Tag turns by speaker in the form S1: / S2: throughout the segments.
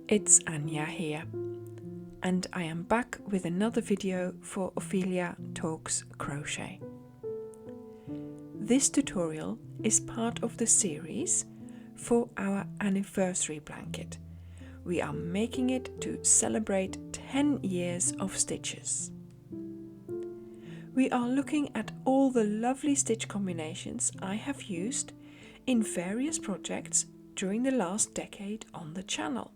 S1: it's Anya here, and I am back with another video for Ophelia Talks Crochet. This tutorial is part of the series for our anniversary blanket. We are making it to celebrate 10 years of stitches. We are looking at all the lovely stitch combinations I have used in various projects during the last decade on the channel,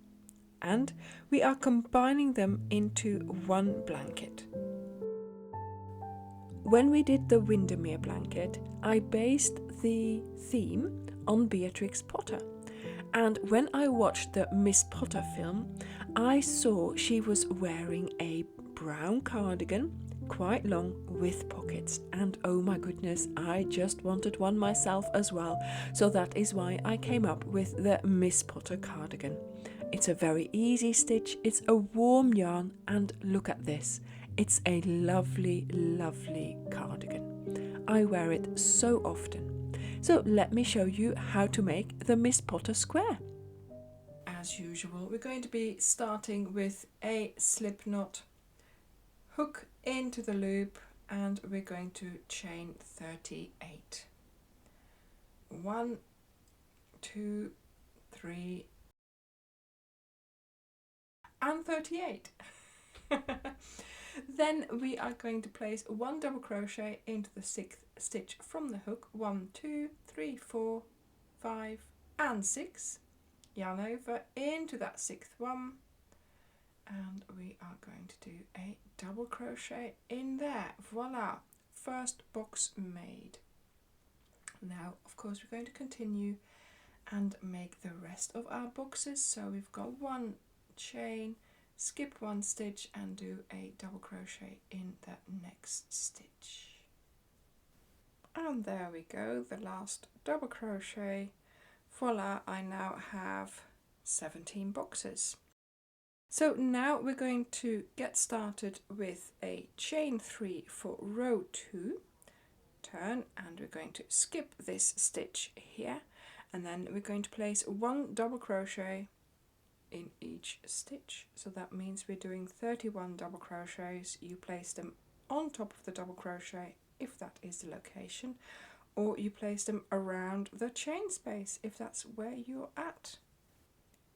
S1: and we are combining them into one blanket. When we did the Windermere blanket, I based the theme on Beatrix Potter, and when I watched the Miss Potter film, I saw she was wearing a brown cardigan, quite long, with pockets, and oh my goodness, I just wanted one myself as well, so that is why I came up with the Miss Potter cardigan. It's a very easy stitch, it's a warm yarn, and look at this, it's a lovely, lovely cardigan. I wear it so often. So let me show you how to make the Miss Potter square. As usual, we're going to be starting with a slip knot, hook into the loop, and we're going to chain 38. 1, 2, 3, and 38. Then we are going to place 1 double crochet into the 6th stitch from the hook. 1, 2, 3, 4, 5, and 6. Yarn over into that 6th one, and we are going to do a double crochet in there. Voila, first box made. Now of course we're going to continue and make the rest of our boxes. So we've got 1 chain, skip 1 stitch and do a double crochet in the next stitch. And there we go, the last double crochet. Voila, I now have 17 boxes. So now we're going to get started with a chain 3 for row 2, turn, and we're going to skip this stitch here, and then we're going to place 1 double crochet in each stitch. So that means we're doing 31 double crochets. You place them on top of the double crochet if that is the location, or you place them around the chain space if that's where you're at.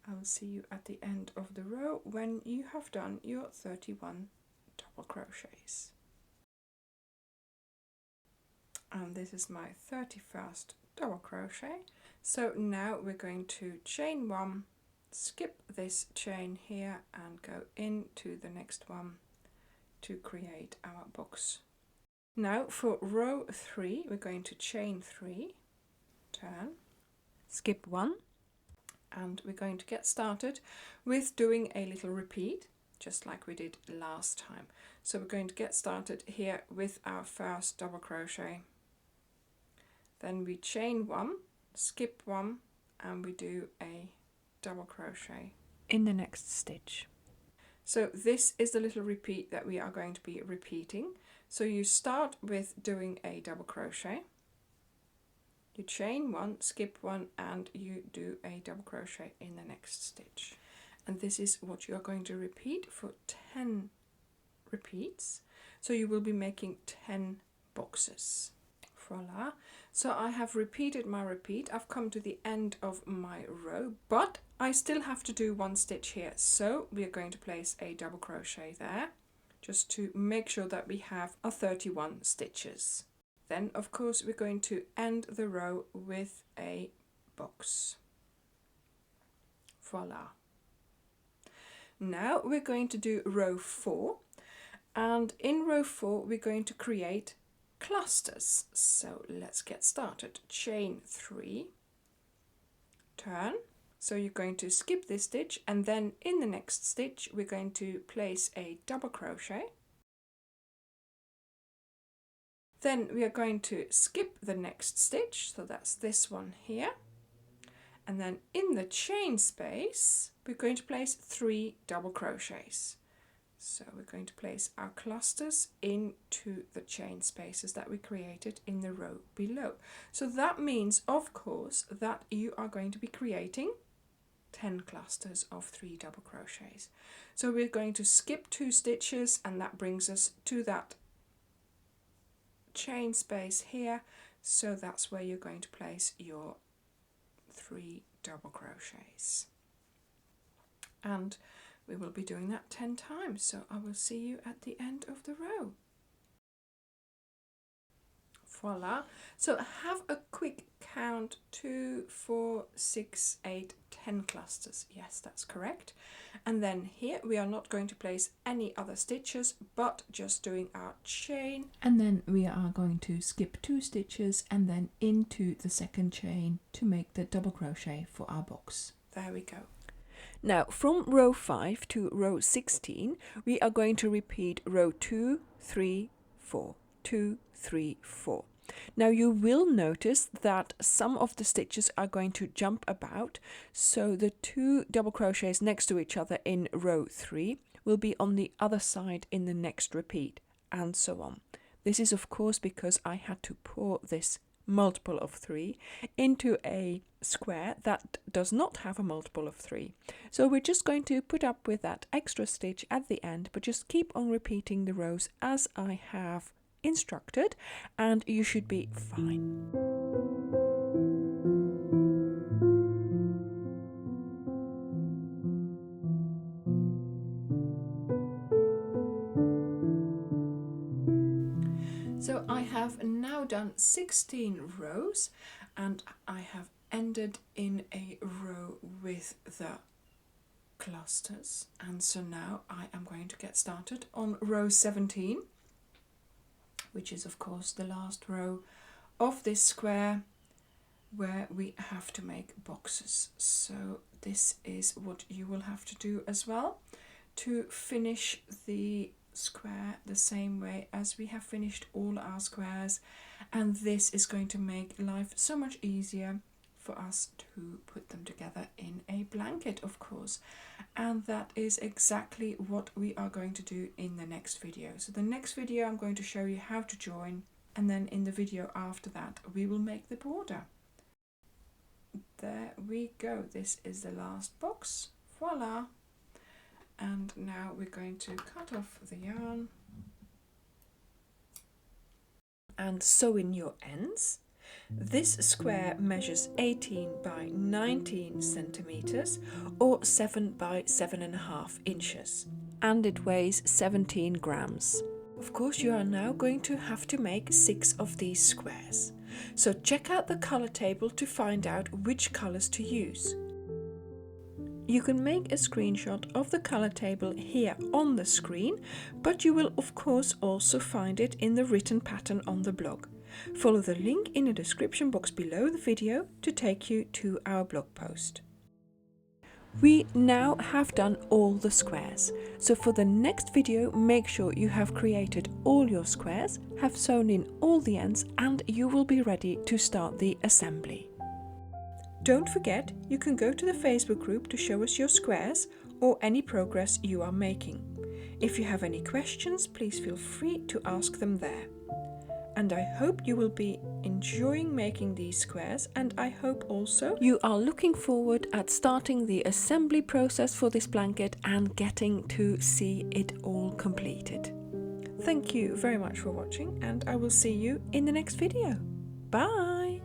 S1: I will see you at the end of the row when you have done your 31 double crochets. And this is my 31st double crochet. So now we're going to chain 1, skip this chain here and go into the next one to create our box. Now for row 3 we're going to chain 3, turn, skip 1, and we're going to get started with doing a little repeat just like we did last time. So we're going to get started here with our first double crochet, then we chain 1, skip 1, and we do a double crochet in the next stitch. So this is the little repeat that we are going to be repeating. So you start with doing a double crochet, you chain 1, skip 1, and you do a double crochet in the next stitch. And this is what you are going to repeat for 10 repeats. So you will be making 10 boxes. Voila. So I have repeated my repeat. I've come to the end of my row, but I still have to do 1 stitch here. So we are going to place a double crochet there just to make sure that we have our 31 stitches. Then of course we're going to end the row with a box. Voila. Now we're going to do row 4, and in row 4 we're going to create clusters. So let's get started. Chain 3, turn, so you're going to skip this stitch, and then in the next stitch we're going to place a double crochet. Then we are going to skip the next stitch, so that's this one here, and then in the chain space we're going to place 3 double crochets. So we're going to place our clusters into the chain spaces that we created in the row below. So that means, of course, that you are going to be creating 10 clusters of 3 double crochets. So we're going to skip 2 stitches, and that brings us to that chain space here. So that's where you're going to place your 3 double crochets, and we will be doing that 10 times. So I will see you at the end of the row. Voila. So have a quick count: 2, 4, 6, 8, 10 clusters. Yes, that's correct. And then here we are not going to place any other stitches, but just doing our chain. And then we are going to skip 2 stitches and then into the second chain to make the double crochet for our box. There we go. Now from row 5 to row 16, we are going to repeat row 2, 3, 4, 2, 3, 4. Now you will notice that some of the stitches are going to jump about, so the 2 double crochets next to each other in row 3 will be on the other side in the next repeat, and so on. This is of course because I had to pour this multiple of 3 into a square that does not have a multiple of 3. So we're just going to put up with that extra stitch at the end, but just keep on repeating the rows as I have instructed, and you should be fine. So I have now done 16 rows, and I have ended in a row with the clusters, and so now I am going to get started on row 17, which is of course the last row of this square where we have to make boxes. So this is what you will have to do as well to finish the square the same way as we have finished all our squares, and this is going to make life so much easier for us to put them together in a blanket, of course. And that is exactly what we are going to do in the next video. So the next video I'm going to show you how to join, and then in the video after that we will make the border. There we go. This is the last box. Voila. And now we're going to cut off the yarn and sew in your ends. This square measures 18 by 19 centimeters or 7 by 7.5 inches, and it weighs 17 grams. Of course, you are now going to have to make 6 of these squares. So check out the color table to find out which colors to use. You can make a screenshot of the color table here on the screen, but you will of course also find it in the written pattern on the blog. Follow the link in the description box below the video to take you to our blog post. We now have done all the squares, so for the next video make sure you have created all your squares, have sewn in all the ends, and you will be ready to start the assembly. Don't forget, you can go to the Facebook group to show us your squares or any progress you are making. If you have any questions, please feel free to ask them there. And I hope you will be enjoying making these squares, and I hope also you are looking forward at starting the assembly process for this blanket and getting to see it all completed. Thank you very much for watching, and I will see you in the next video. Bye!